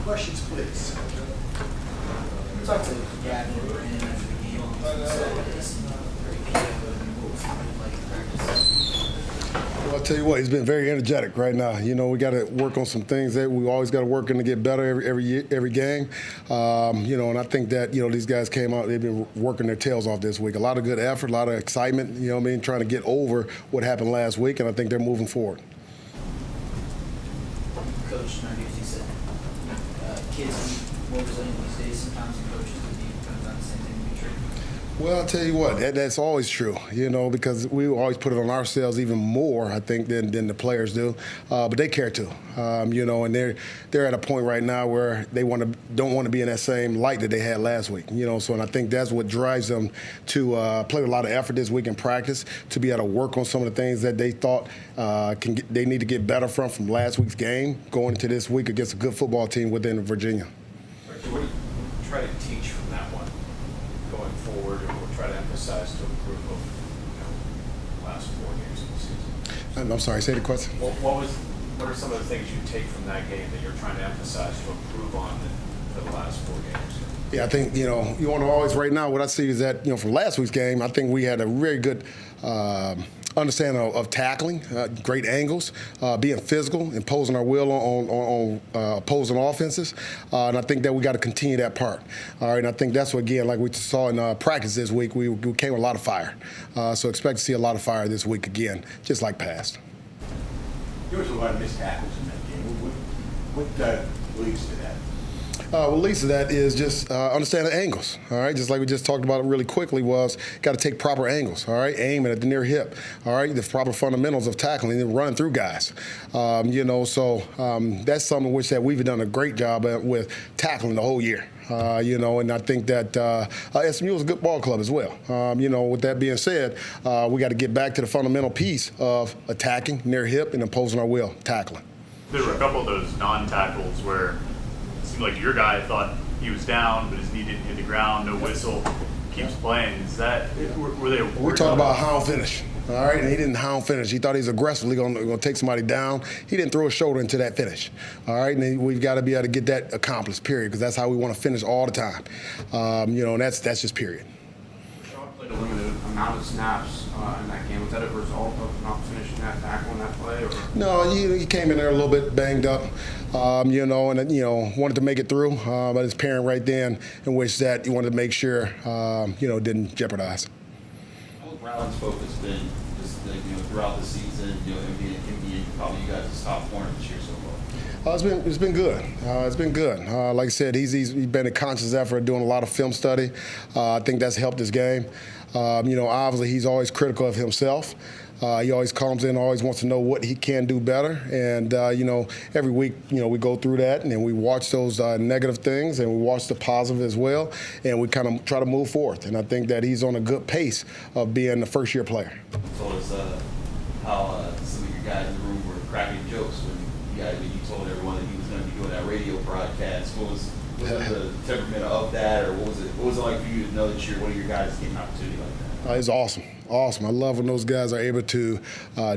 Questions, please. Talk to Gavin and Brandon after the game on Saturday. Very what was it like in practice? Well, I'll tell you what, he's been very energetic right now. You know, we got to work on some things that we always got to work on to get better every game. You know, and I think that, you know, these guys came out, they've been working their tails off this week. A lot of good effort, a lot of excitement, you know what I mean, trying to get over what happened last week, and I think they're moving forward. Coach Narduzzi said kids are more resilient these days sometimes than coaches. Do you kind of the same thing to be true? Well, I'll tell you what, that's always true, you know, because we always put it on ourselves even more, I think, than the players do. But they care too, you know, and they're at a point right now where they don't want to be in that same light that they had last week, you know. So, and I think that's what drives them to play with a lot of effort this week in practice, to be able to work on some of the things that they thought they need to get better from last week's game, going into this week against a good football team within Virginia. What do you try to teach from that one going forward, or try to emphasize to improve of the last 4 games of the season? I'm sorry, say the question. What are some of the things you take from that game that you're trying to emphasize to improve on for the last 4 games? Yeah, I think, you know, you want to always, right now, what I see is that, you know, from last week's game, I think we had a very good understanding of tackling, great angles, being physical, imposing our will on opposing offenses. And I think that we got to continue that part. All right, and I think that's what, again, like we saw in practice this week, we came with a lot of fire. So expect to see a lot of fire this week again, just like past. There was a lot of missed tackles in that game. What leads to that? What leads to that is just understanding angles, all right? Just like we just talked about it really quickly was got to take proper angles, all right? Aiming at the near hip, all right? The proper fundamentals of tackling and running through guys. You know, so that's something which that we've done a great job at with tackling the whole year. You know, and I think that SMU is a good ball club as well. You know, with that being said, we got to get back to the fundamental piece of attacking, near hip, and imposing our will, tackling. There were a couple of those non-tackles where it seemed like your guy thought he was down, but his knee didn't hit the ground, no whistle, keeps playing. Is that, were they? We're talking about hound finish. All right, and he didn't hound finish. He thought he was aggressively going to take somebody down. He didn't throw his shoulder into that finish. All right, and we've got to be able to get that accomplished, period, because that's how we want to finish all the time. You know, and that's just period. Shaw played a limited amount of snaps in that game. Was that a result of not finishing that tackle in that play? Or? No, he came in there a little bit banged up, you know, and, you know, wanted to make it through, but his parent right then in which that he wanted to make sure, you know, didn't jeopardize. Brown's focus been just throughout the season, you know, him being probably you guys' top corner this year so far? It's been good. It's been good. Like I said, he's been a conscious effort of doing a lot of film study. I think that's helped his game. You know, obviously he's always critical of himself. He always comes in, always wants to know what he can do better. And, you know, every week, you know, we go through that and then we watch those negative things and we watch the positive as well. And we kind of try to move forward. And I think that he's on a good pace of being a first-year player. Told us how some of your guys in the room were cracking jokes when you told everyone that he was going to be doing that radio broadcast. What was the temperament of that, or what was it like for you to know that one of your guys getting an opportunity like that? It's awesome. Awesome. I love when those guys are able to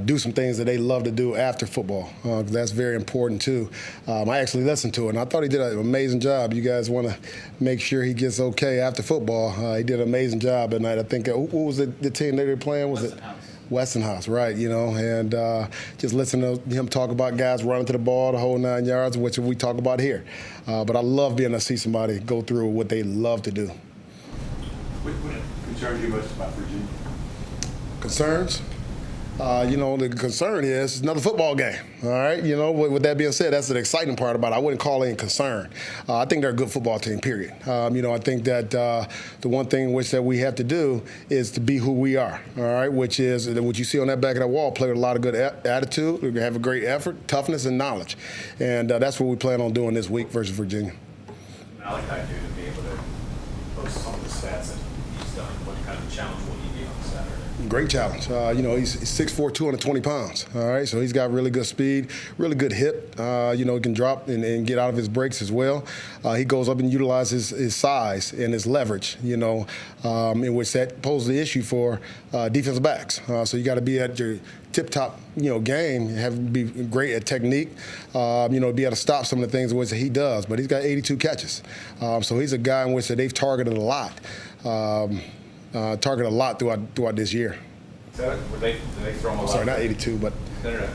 do some things that they love to do after football. That's very important, too. I actually listened to it, and I thought he did an amazing job. You guys want to make sure he gets okay after football. He did an amazing job at night. I think, who was the team they were playing? Was it Westinghouse, right, you know, and just listen to him talk about guys running to the ball the whole 9 yards, which we talk about here. But I love being able to see somebody go through what they love to do. What concerns you most about Virginia? Concerns? You know, the concern is it's another football game, all right? You know, with that being said, that's the exciting part about it. I wouldn't call it a concern. I think they're a good football team, period. You know, I think that the one thing which that we have to do is to be who we are, all right, which is what you see on that back of that wall, play with a lot of good attitude, have a great effort, toughness, and knowledge. And that's what we plan on doing this week versus Virginia. I like that dude to be able to post some of the stats that he's done. What kind of challenge will he be on Saturday? Great challenge. He's 6'4", 220 pounds. All right, so he's got really good speed, really good hip. He can drop and get out of his breaks as well. He goes up and utilizes his size and his leverage, in which that poses the issue for defensive backs. So you got to be at your tip-top, game, be great at technique, be able to stop some of the things in which he does. But he's got 82 catches. So he's a guy in which they've targeted a lot. Throughout this year. Did they throw him a lot? Sorry, not 82, but No. Did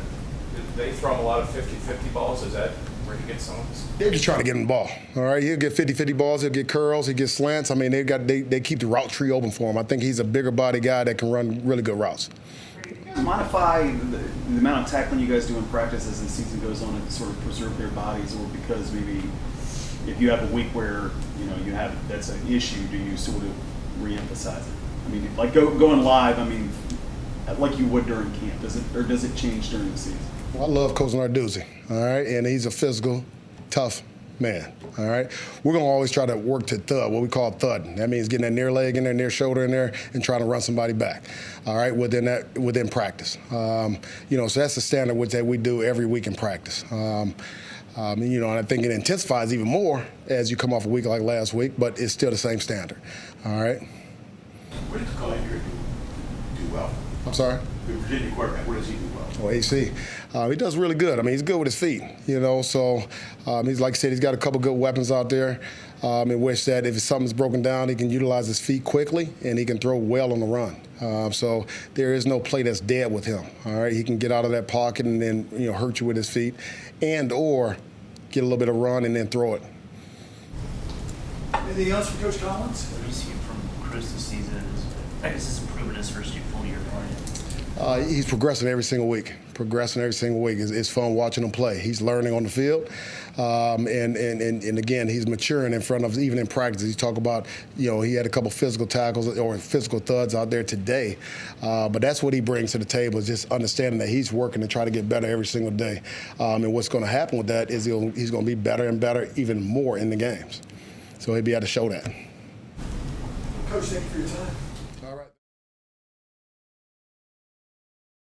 they throw him a lot of 50-50 balls? Is that where he gets some of this? they're just trying to get him the ball. All right, he'll get 50-50 balls. He'll get curls. He gets slants. I mean, they keep the route tree open for him. I think he's a bigger body guy that can run really good routes. Do you guys modify the amount of tackling you guys do in practice as the season goes on to sort of preserve their bodies, or because maybe if you have a week where you have that's an issue, do you sort of reemphasize it? I mean, like going live, like you would during camp, does it change during the season? Well, I love Coach Narduzzi, all right, and he's a physical, tough man, all right. We're gonna always try to work to thud, what we call thud. That means getting that near leg in there, near shoulder in there, and trying to run somebody back, all right, within practice. So that's the standard that we do every week in practice. And I think it intensifies even more as you come off a week like last week, but it's still the same standard, all right. What does Collier do well? I'm sorry? The Virginia quarterback, what does he do well? Well, AC, he does really good. I mean, he's good with his feet, so he's, like I said, he's got a couple good weapons out there in which that if something's broken down, he can utilize his feet quickly and he can throw well on the run. So there is no play that's dead with him, all right? He can get out of that pocket and then, hurt you with his feet and or get a little bit of run and then throw it. Anything else from Coach Collins? What do you see from Cruz this season? I guess it's improving his first full year playing. He's progressing every single week. It's fun watching him play. He's learning on the field, and again, he's maturing in front of even in practice. You talk about, he had a couple physical tackles or physical thuds out there today, but that's what he brings to the table is just understanding that he's working to try to get better every single day. And what's going to happen with that is he's going to be better and better, even more in the games. So he'll be able to show that. Coach, thank you for your time. All right.